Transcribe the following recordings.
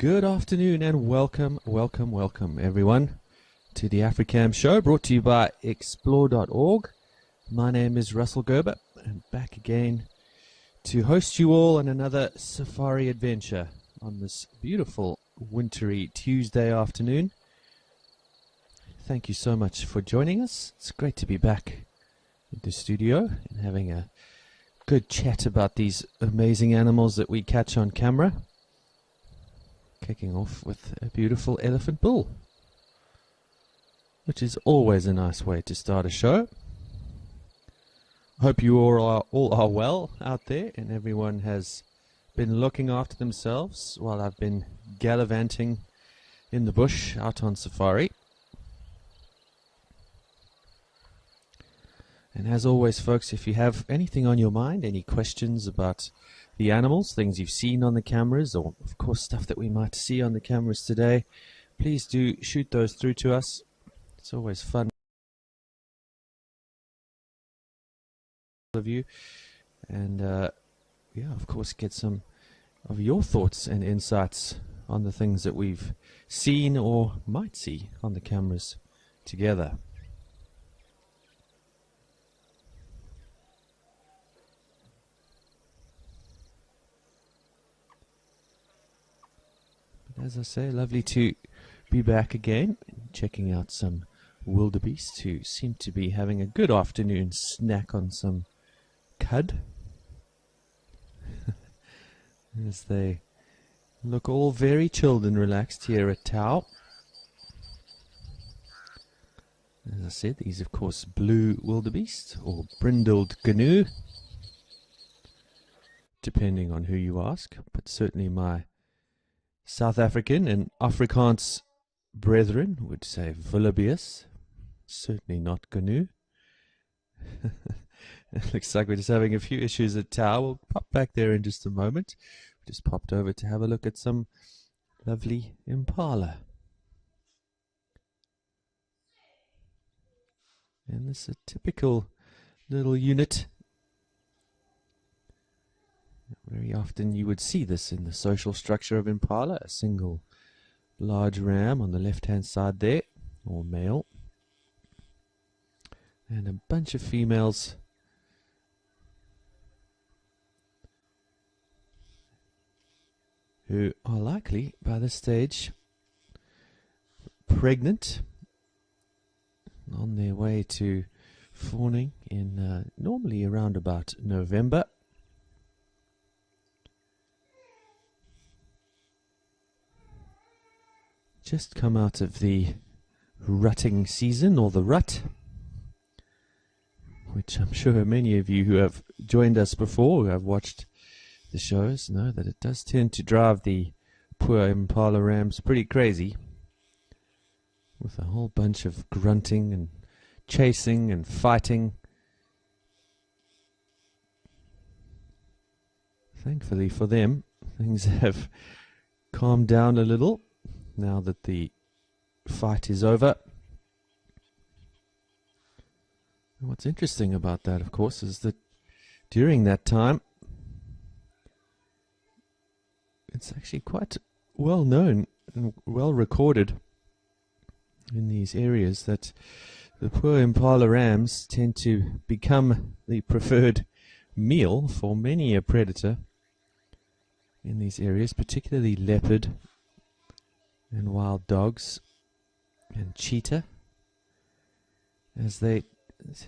Good afternoon and welcome everyone to the Africam Show, brought to you by explore.org. My name is Russell Gerber and back again to host you all on another safari adventure on this beautiful wintry Tuesday afternoon. Thank you so much for joining us. It's great to be back in the studio and having a good chat about these amazing animals that we catch on camera. Kicking off with a beautiful elephant bull, which is always a nice way to start a show. I hope you all are well out there and everyone has been looking after themselves while I've been gallivanting in the bush out on safari. And as always, folks, if you have anything on your mind, any questions about the animals, things you've seen on the cameras, or of course stuff that we might see on the cameras today, please do shoot those through to us. It's always fun of you, and yeah, of course, get some of your thoughts and insights on the things that we've seen or might see on the cameras together. As I say, lovely to be back again, checking out some wildebeest who seem to be having a good afternoon snack on some cud. As they look all very chilled and relaxed here at Tau. As I said, these of course blue wildebeest or brindled canoe, depending on who you ask, but certainly my South African and Afrikaans brethren would say wildebeest, certainly not canoe. It looks like we're just having a few issues at Tau. We'll pop back there in just a moment. We just popped over to have a look at some lovely Impala. And this is a typical little unit. Very often you would see this in the social structure of Impala, a single large ram on the left-hand side there, or male, and a bunch of females who are likely, by this stage, pregnant, on their way to fawning in normally around about November. Just come out of the rutting season, or the rut, which I'm sure many of you who have joined us before, who have watched the shows, know that it does tend to drive the poor Impala rams pretty crazy, with a whole bunch of grunting and chasing and fighting. Thankfully for them, things have calmed down a little now that the fight is over. And what's interesting about that, of course, is that during that time, it's actually quite well known and well recorded in these areas that the poor Impala rams tend to become the preferred meal for many a predator in these areas, particularly leopard and wild dogs and cheetah, as they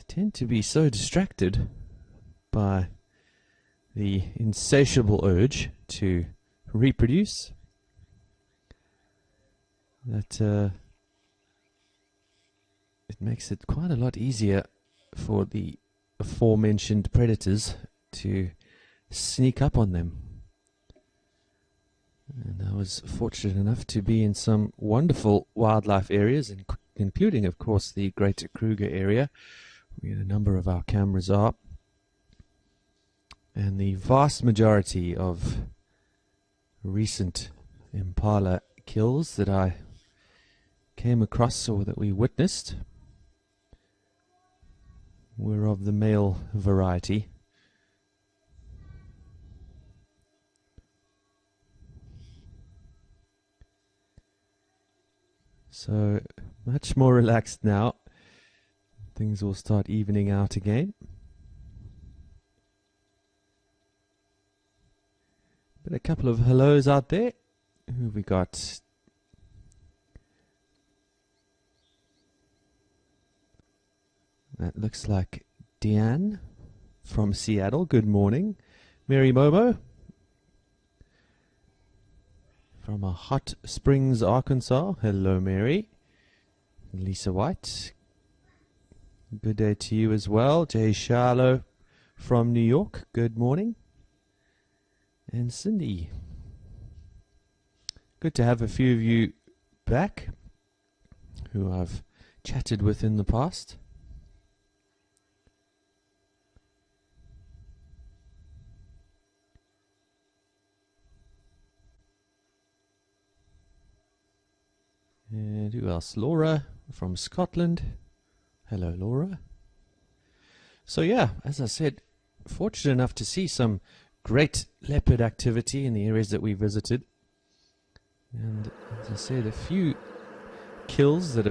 tend to be so distracted by the insatiable urge to reproduce that it makes it quite a lot easier for the aforementioned predators to sneak up on them. And I was fortunate enough to be in some wonderful wildlife areas, including, of course, the Greater Kruger area, where a number of our cameras are. And the vast majority of recent Impala kills that I came across or that we witnessed were of the male variety. So much more relaxed now. Things will start evening out again. But a couple of hellos out there. Who have we got? That looks like Deanne from Seattle. Good morning. Mary Momo from Hot Springs, Arkansas. Hello, Mary. Lisa White. Good day to you as well. Jay Charlo from New York. Good morning. And Cindy. Good to have a few of you back who I've chatted with in the past. And who else? Laura from Scotland. Hello, Laura. So yeah, as I said, fortunate enough to see some great leopard activity in the areas that we visited. And as I said, a few kills that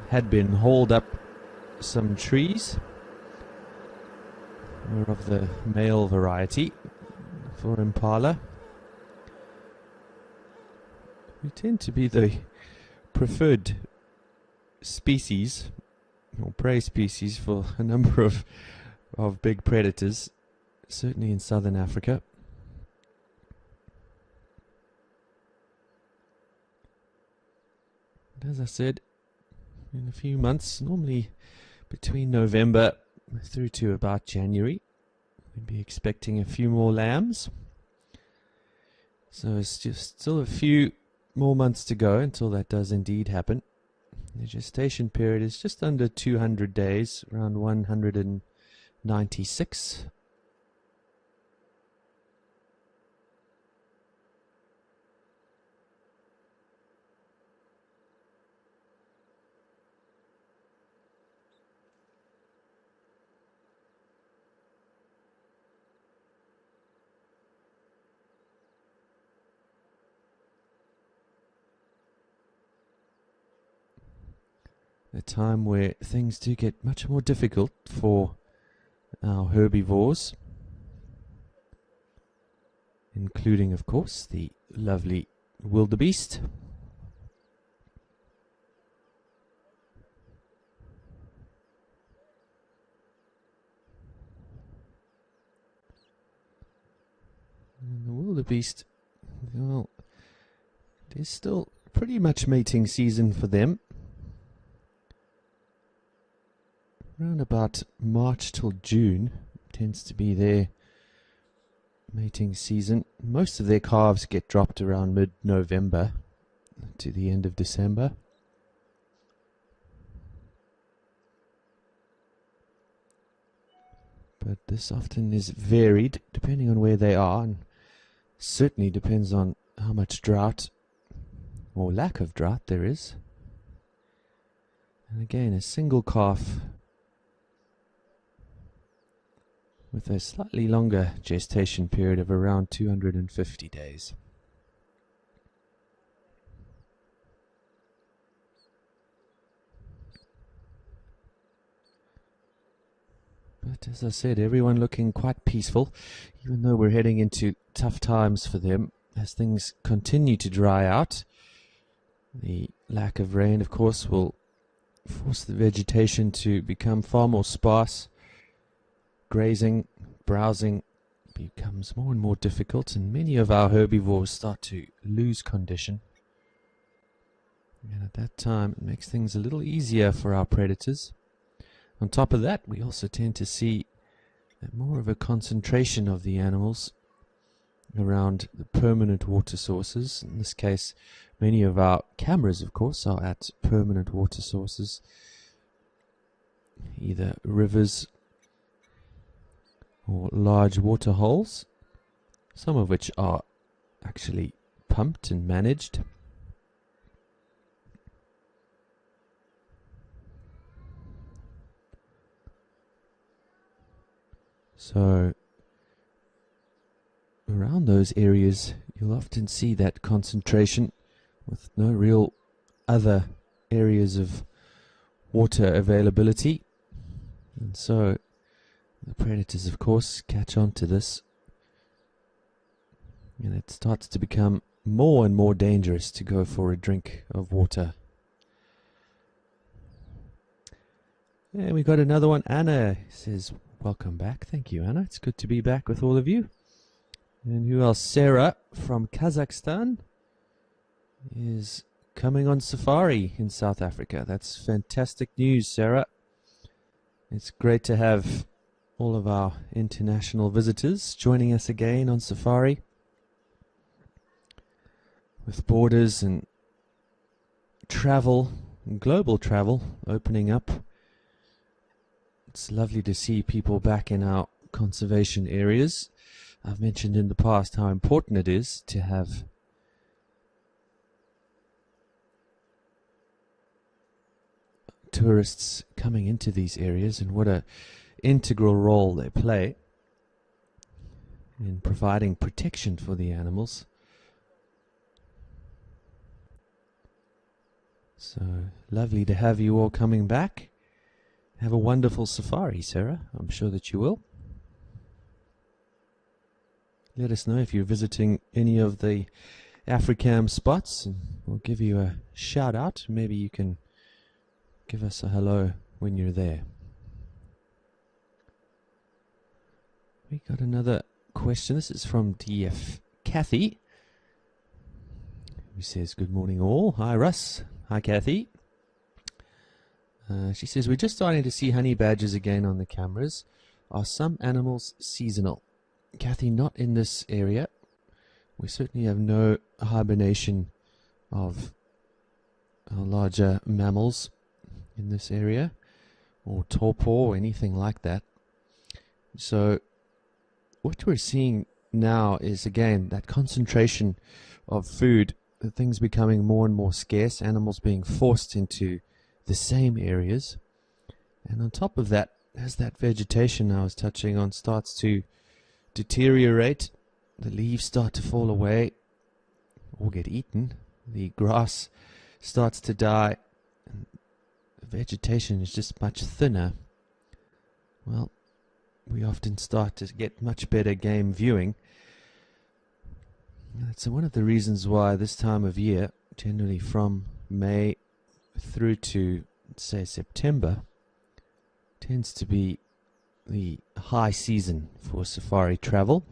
had been hauled up some trees were of the male variety for Impala, who tend to be the preferred species or prey species for a number of big predators, certainly in southern Africa. But as I said, in a few months, normally between November through to about January, we'd be expecting a few more lambs. So it's just still a few more months to go until that does indeed happen. The gestation period is just under 200 days, around 196. A time where things do get much more difficult for our herbivores, including, of course, the lovely wildebeest. And the wildebeest, well, it is still pretty much mating season for them. Around about March till June tends to be their mating season. Most of their calves get dropped around mid-November to the end of December. But this often is varied depending on where they are, and certainly depends on how much drought or lack of drought there is. And again, a single calf with a slightly longer gestation period of around 250 days. But as I said, everyone looking quite peaceful, even though we're heading into tough times for them as things continue to dry out. The lack of rain, of course, will force the vegetation to become far more sparse. Grazing, browsing becomes more and more difficult, and many of our herbivores start to lose condition. And at that time, it makes things a little easier for our predators. On top of that, we also tend to see more of a concentration of the animals around the permanent water sources. In this case, many of our cameras, of course, are at permanent water sources, either rivers or large water holes, some of which are actually pumped and managed. So around those areas you'll often see that concentration with no real other areas of water availability, and so the predators, of course, catch on to this, and it starts to become more and more dangerous to go for a drink of water. And we got another one. Anna says, welcome back. Thank you, Anna. It's good to be back with all of you. And who else? Sarah from Kazakhstan is coming on safari in South Africa. That's fantastic news, Sarah. It's great to have all of our international visitors joining us again on safari. With borders and travel, and global travel opening up, it's lovely to see people back in our conservation areas. I've mentioned in the past how important it is to have tourists coming into these areas, and what an integral role they play in providing protection for the animals. So lovely to have you all coming back. Have a wonderful safari, Sarah. I'm sure that you will. Let us know if you're visiting any of the Africam spots, and we'll give you a shout out. Maybe you can give us a hello when you're there. We got another question. This is from DF Kathy, who says, good morning all. Hi Russ. Hi Kathy. She says, we're just starting to see honey badgers again on the cameras. Are some animals seasonal? Kathy, not in this area. We certainly have no hibernation of our larger mammals in this area, or torpor, or anything like that. So what we're seeing now is, again, that concentration of food, the things becoming more and more scarce, animals being forced into the same areas. And on top of that, as that vegetation I was touching on starts to deteriorate, the leaves start to fall away or get eaten, the grass starts to die, and the vegetation is just much thinner. Well, we often start to get much better game viewing. That's one of the reasons why this time of year, generally from May through to, say, September, tends to be the high season for safari travel.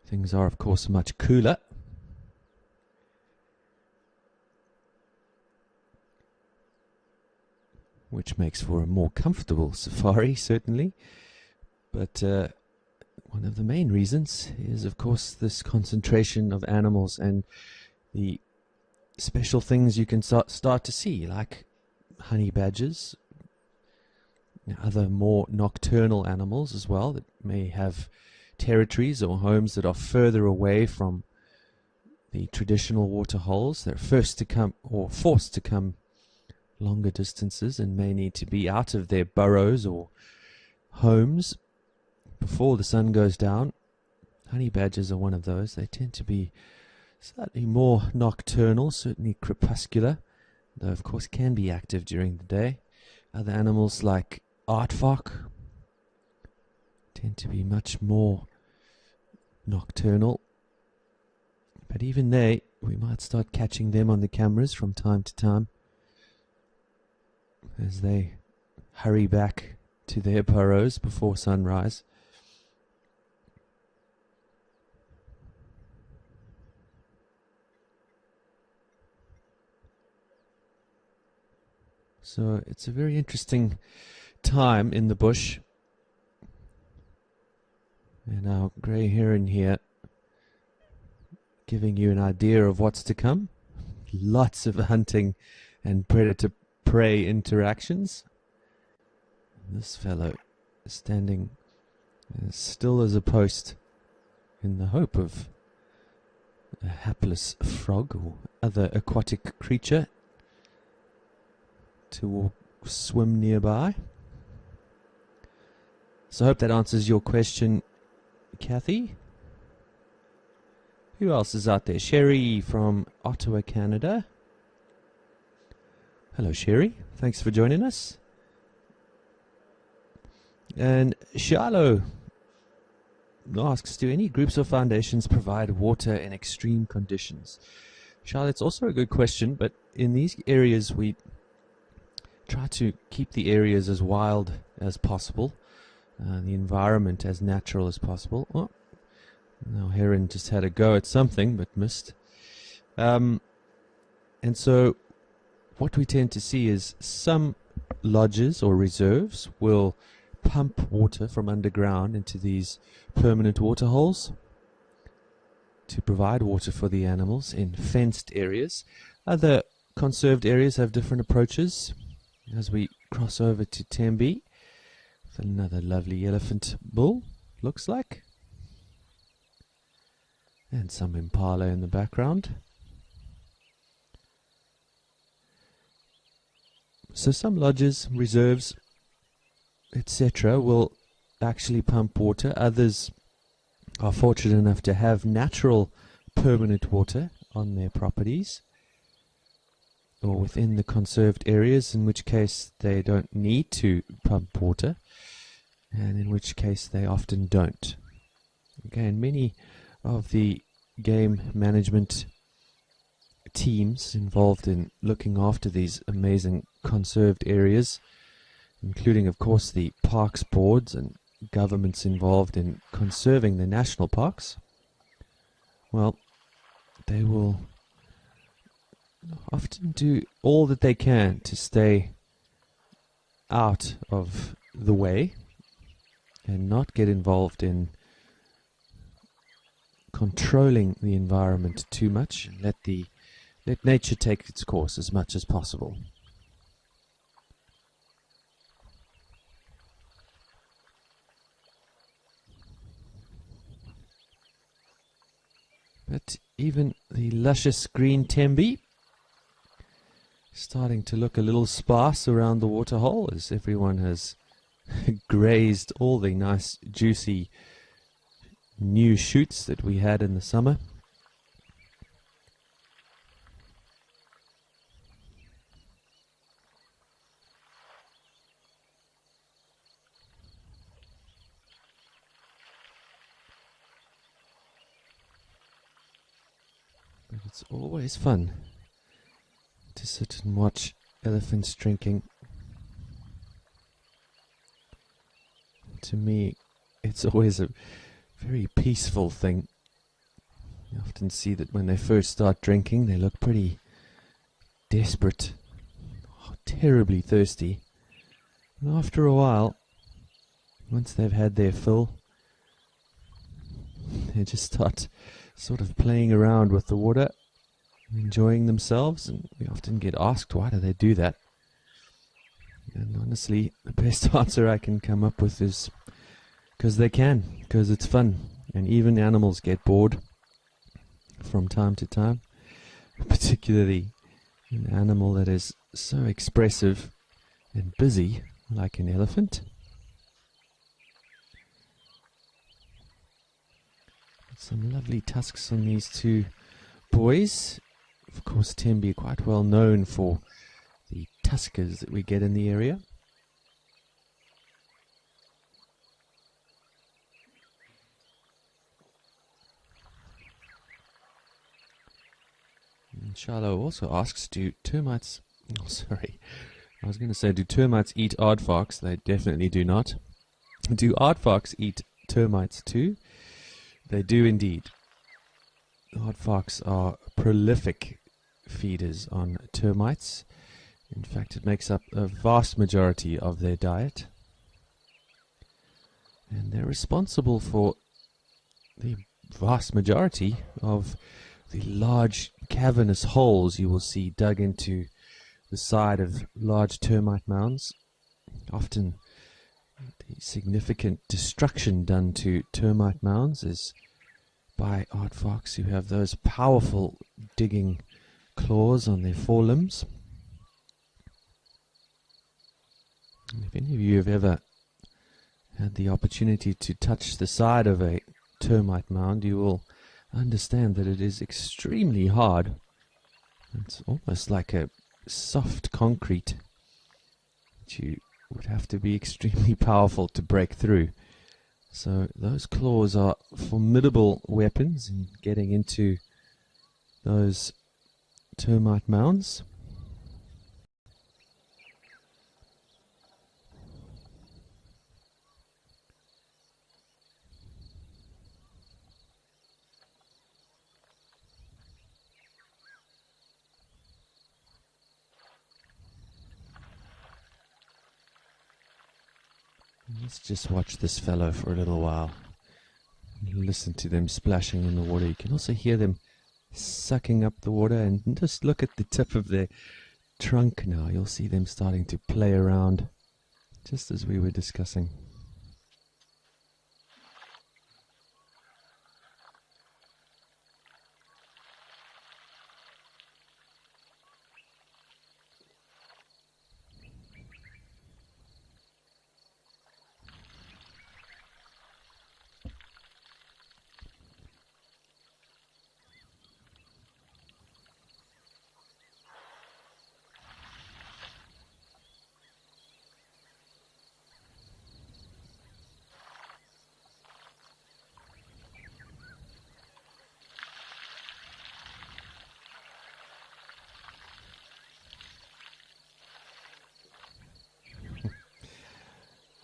Things are, of course, much cooler. Which makes for a more comfortable safari, certainly. But one of the main reasons is, of course, this concentration of animals and the special things you can start to see, like honey badgers, other more nocturnal animals as well, that may have territories or homes that are further away from the traditional water holes. They're first to come, or forced to come, longer distances, and may need to be out of their burrows or homes before the sun goes down. Honey badgers are one of those. They tend to be slightly more nocturnal, certainly crepuscular, though of course can be active during the day. Other animals like aardvark tend to be much more nocturnal, but even we might start catching them on the cameras from time to time as they hurry back to their burrows before sunrise. So it's a very interesting time in the bush. And our grey heron here, giving you an idea of what's to come. Lots of hunting and predator-prey interactions. And this fellow is standing as still as a post in the hope of a hapless frog or other aquatic creature to swim nearby. So I hope that answers your question, Kathy. Who else is out there? Sherry from Ottawa, Canada. Hello, Sherry. Thanks for joining us. And Charlo asks, do any groups or foundations provide water in extreme conditions? Charlotte, it's also a good question, but in these areas we try to keep the areas as wild as possible, the environment as natural as possible. Oh, now Heron just had a go at something but missed. And so what we tend to see is some lodges or reserves will pump water from underground into these permanent water holes to provide water for the animals in fenced areas. Other conserved areas have different approaches. As we cross over to Tembe, another lovely elephant bull, looks like, and some Impala in the background. So some lodges, reserves, etc. will actually pump water. Others are fortunate enough to have natural permanent water on their properties or within the conserved areas, in which case they don't need to pump water, and in which case they often don't. Again, many of the game management teams involved in looking after these amazing conserved areas, including of course the parks boards and governments involved in conserving the national parks, well, they will often do all that they can to stay out of the way and not get involved in controlling the environment too much, and let nature take its course as much as possible. But even the luscious green Tembe starting to look a little sparse around the waterhole, as everyone has grazed all the nice juicy new shoots that we had in the summer. But it's always fun to sit and watch elephants drinking. To me, it's always a very peaceful thing. You often see that when they first start drinking, they look pretty desperate, terribly thirsty. And after a while, once they've had their fill, they just start sort of playing around with the water, enjoying themselves, and we often get asked, why do they do that? And honestly, the best answer I can come up with is because they can, because it's fun. And even animals get bored from time to time, particularly an animal that is so expressive and busy like an elephant. Some lovely tusks on these two boys. Of course, Tembe quite well known for the tuskers that we get in the area. And Charlo also asks, do termites... Oh, sorry. I was going to say, do termites eat aardvarks? They definitely do not. Do aardvarks eat termites too? They do indeed. Aardvarks are prolific feeders on termites. In fact, it makes up a vast majority of their diet. And they're responsible for the vast majority of the large cavernous holes you will see dug into the side of large termite mounds. Often the significant destruction done to termite mounds is by aardvarks who have those powerful digging claws on their forelimbs. And if any of you have ever had the opportunity to touch the side of a termite mound, you will understand that it is extremely hard. It's almost like a soft concrete that you would have to be extremely powerful to break through. So those claws are formidable weapons in getting into those termite mounds. Let's just watch this fellow for a little while. Listen to them splashing in the water. You can also hear them sucking up the water, and just look at the tip of their trunk now. You'll see them starting to play around, just as we were discussing.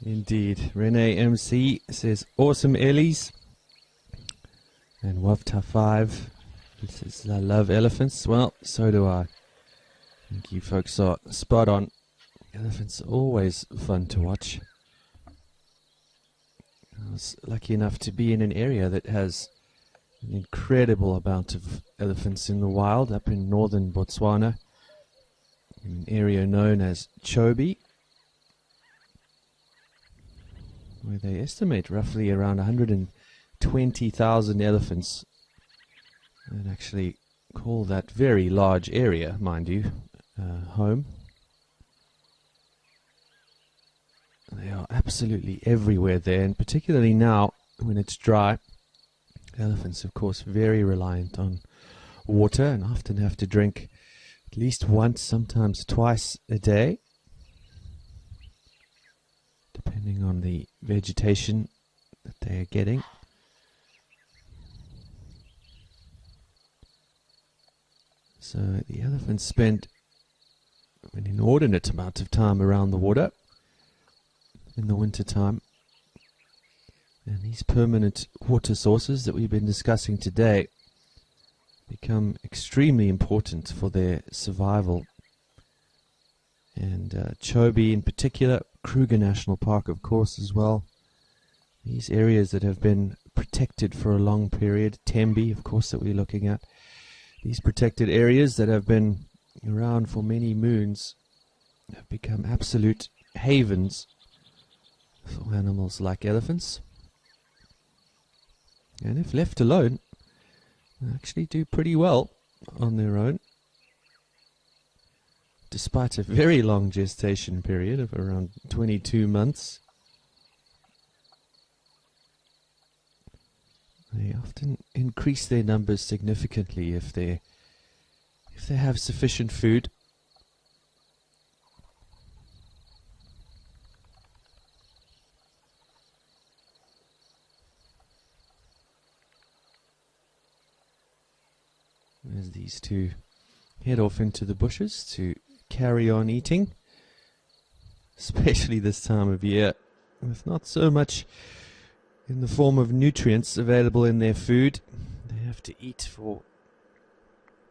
Indeed. Renee MC says, awesome Ellies. And Wavta 5 says, I love elephants. Well, so do I. I think you folks are spot on. Elephants are always fun to watch. I was lucky enough to be in an area that has an incredible amount of elephants in the wild up in northern Botswana, in an area known as Chobe, where they estimate roughly around 120,000 elephants, and actually call that very large area, mind you, home. They are absolutely everywhere there, and particularly now when it's dry. Elephants, of course, very reliant on water and often have to drink at least once, sometimes twice a day, depending on the vegetation that they are getting. So the elephants spend an inordinate amount of time around the water in the winter time. And these permanent water sources that we've been discussing today become extremely important for their survival. And Chobe in particular, Kruger National Park of course as well. These areas that have been protected for a long period, Tembe of course that we're looking at. These protected areas that have been around for many moons have become absolute havens for animals like elephants. And if left alone, they actually do pretty well on their own, despite a very long gestation period of around 22 months. They often increase their numbers significantly if they have sufficient food. As these two head off into the bushes to carry on eating, especially this time of year, with not so much in the form of nutrients available in their food. They have to eat for,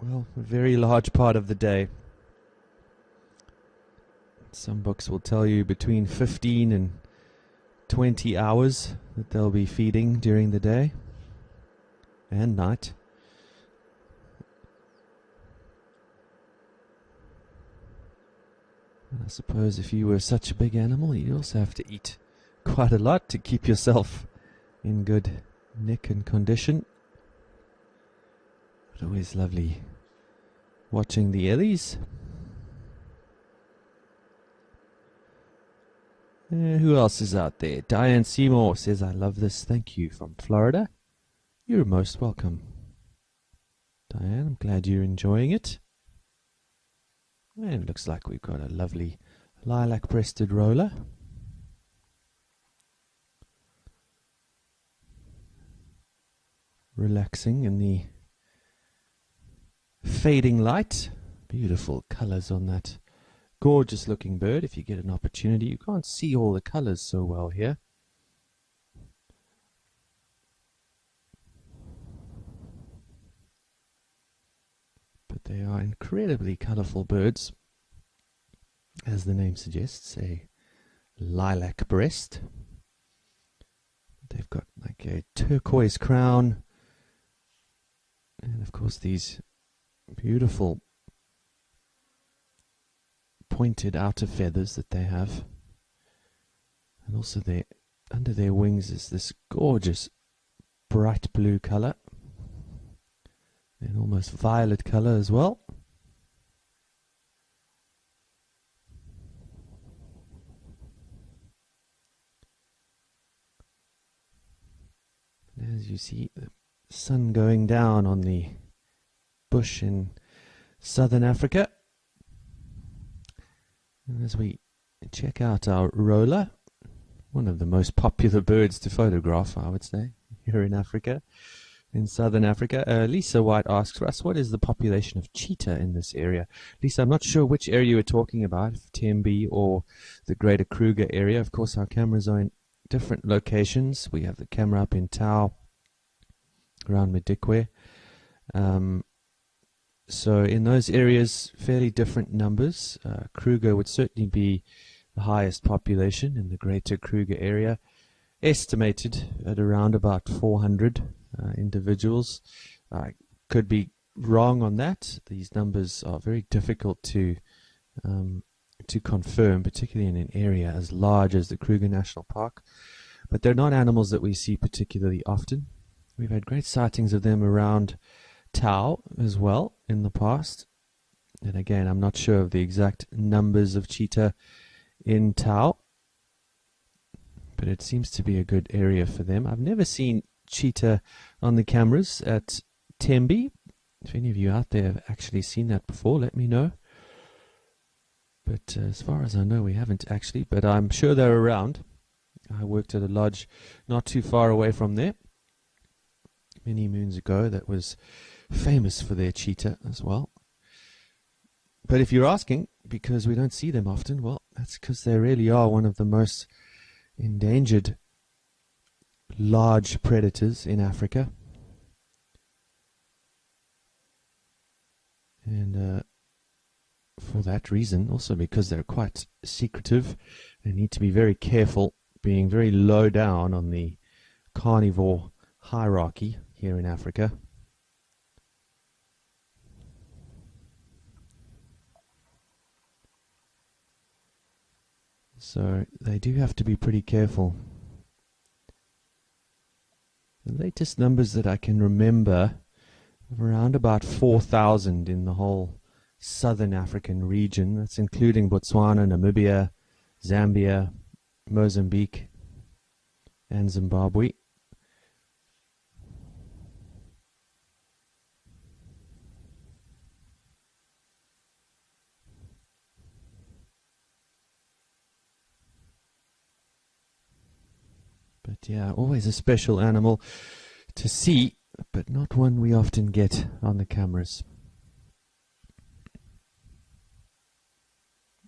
well, a very large part of the day. Some books will tell you between 15 and 20 hours that they'll be feeding during the day and night. I suppose if you were such a big animal, you'd also have to eat quite a lot to keep yourself in good nick and condition. But always lovely watching the Ellies. Who else is out there? Diane Seymour says, I love this. Thank you, from Florida. You're most welcome. Diane, I'm glad you're enjoying it. And it looks like we've got a lovely lilac-breasted roller. Relaxing in the fading light. Beautiful colors on that gorgeous looking bird. If you get an opportunity, you can't see all the colors so well here. But they are incredibly colorful birds. As the name suggests, a lilac breast. They've got like a turquoise crown. And of course these beautiful pointed outer feathers that they have. And also under their wings is this gorgeous bright blue color. And almost violet color as well. And as you see the sun going down on the bush in southern Africa. And as we check out our roller, one of the most popular birds to photograph, I would say, here in Africa, in southern Africa. Lisa White asks us, what is the population of cheetah in this area? Lisa, I'm not sure which area you were talking about, if TMB or the greater Kruger area. Of course, our cameras are in different locations. We have the camera up in Tau, around Medikwe. So in those areas, fairly different numbers. Kruger would certainly be the highest population in the greater Kruger area, estimated at around about 400 individuals. Could be wrong on that. These numbers are very difficult to confirm, particularly in an area as large as the Kruger National Park. But they're not animals that we see particularly often. We've had great sightings of them around Tau as well in the past. And again, I'm not sure of the exact numbers of cheetah in Tau, but it seems to be a good area for them. I've never seen cheetah on the cameras at Tembe. If any of you out there have actually seen that before, let me know. But as far as I know, we haven't actually, but I'm sure they're around. I worked at a lodge not too far away from there many moons ago that was famous for their cheetah as well. But if you're asking, because we don't see them often, well, that's because they really are one of the most endangered large predators in Africa. And for that reason, also because they're quite secretive, they need to be very careful, being very low down on the carnivore hierarchy here in Africa. So they do have to be pretty careful. The latest numbers that I can remember are around about 4,000 in the whole southern African region. That's including Botswana, Namibia, Zambia, Mozambique, and Zimbabwe. But yeah, always a special animal to see, but not one we often get on the cameras.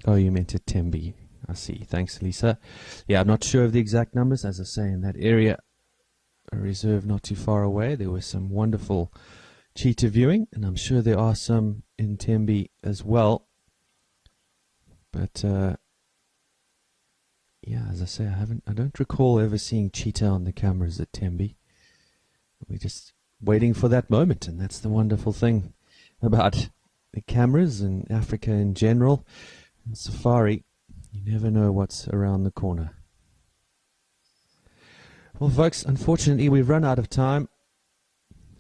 Oh, you meant at Tembe. I see. Thanks, Lisa. Yeah, I'm not sure of the exact numbers. As I say, in that area, a reserve not too far away, there was some wonderful cheetah viewing, and I'm sure there are some in Tembe as well. But yeah, as I say, I don't recall ever seeing cheetah on the cameras at Tembe. We're just waiting for that moment, and that's the wonderful thing about the cameras and Africa in general. And safari, you never know what's around the corner. Well, folks, unfortunately, we've run out of time.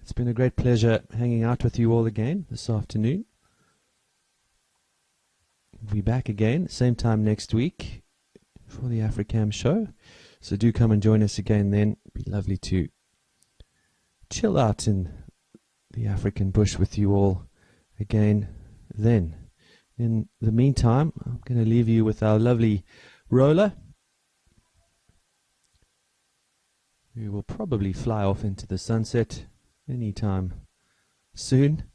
It's been a great pleasure hanging out with you all again this afternoon. We'll be back again, same time next week for the Africam Show. So do come and join us again then. It'd be lovely to chill out in the African bush with you all again then. In the meantime, I'm going to leave you with our lovely roller. We will probably fly off into the sunset anytime soon.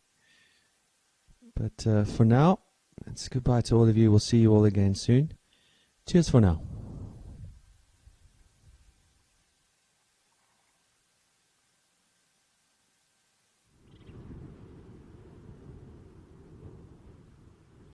But for now, it's goodbye to all of you. We'll see you all again soon. Cheers for now.